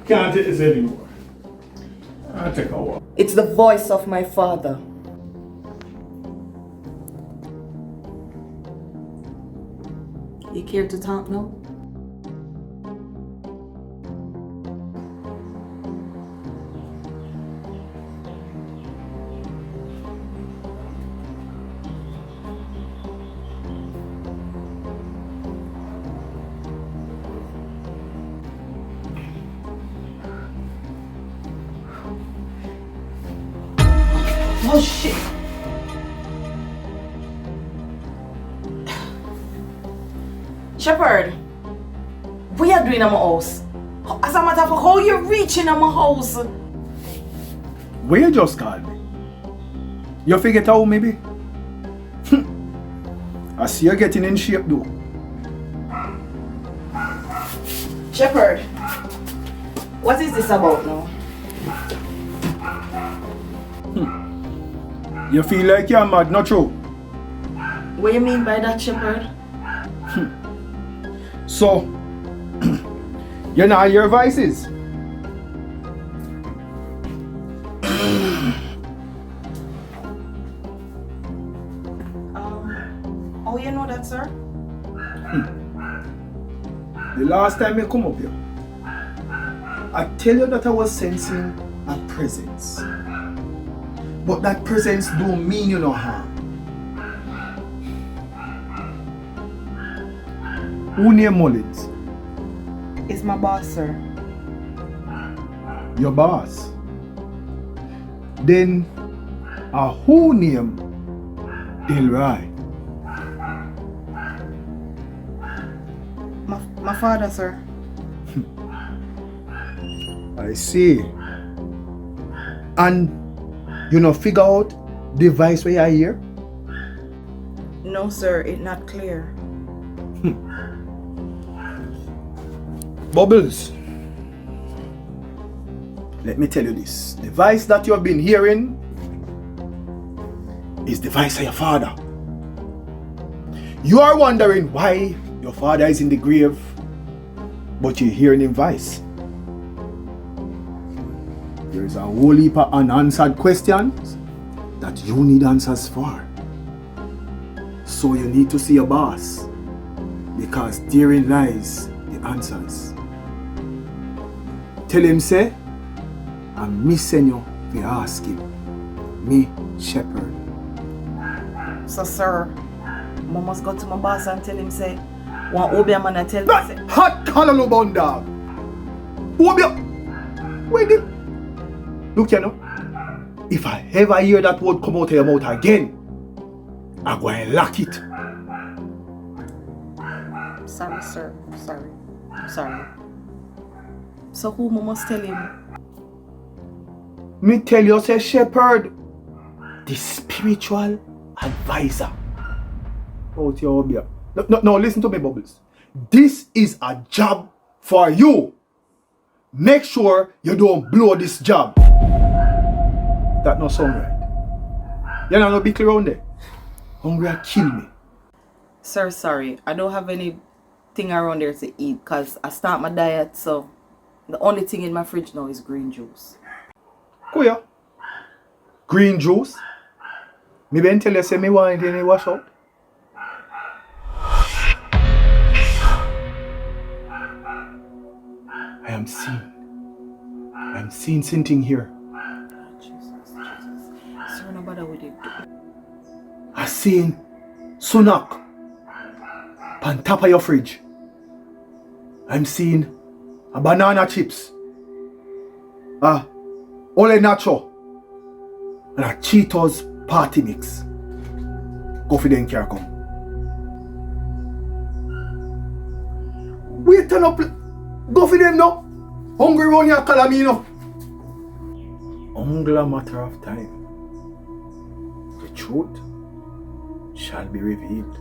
Can't take this anymore. I'll take a walk. It's the voice of my father. You care to talk now? Oh shit! Shepherd, what you doing in my house? As a matter of fact, how you reaching in my house? Where you just called me? You figure it out maybe? I see you getting in shape though. Shepherd, what is this about now? You feel like you're mad, not true? What you mean by that, Shepherd? So, you know your vices? Oh, you know that, sir? The last time you come up here, I tell you that I was sensing a presence. But that presence don't mean you no harm. Who name Mullins? It's my boss, sir. Your boss. Then, who name Delroy? My father, sir. I see. And you know figure out the voice where you hear? No, sir, it's not clear. Bubbles. Let me tell you this. The voice that you have been hearing is the voice of your father. You are wondering why your father is in the grave, but you're hearing his voice. There is a whole heap of unanswered questions that you need answers for. So you need to see your boss, because therein lies the answers. Tell him, say, I'm missing you for asking. Me, Shepherd. So, sir, I must go to my boss and tell him, say, one Obia man and tell me, say, Hot color no bun dog. Obia. Wait it. Look here now. If I ever hear that word come out of your mouth again, I'm going to lock it. sorry, sir. Sorry. So who must tell him? Me tell you, say Shepherd, the spiritual advisor. Out your Obia. No, listen to me, Bubbles. This is a job for you. Make sure you don't blow this job. That not sound right. You know, no be clear on there. Hungry kill me. Sir, sorry. I don't have anything around there to eat because I start my diet, so the only thing in my fridge now is green juice. Go here. Green juice? Me ben tell you say me want any wash out. I'm seeing something here. Jesus. Sir, no bother with it. I seen sunak on top of your fridge. I'm seeing a banana chips, ole nacho, and a Cheetos party mix. Go for them, care come. Wait turn up. Go for them now. Hungry round your calamino. Only a matter of time. The truth shall be revealed.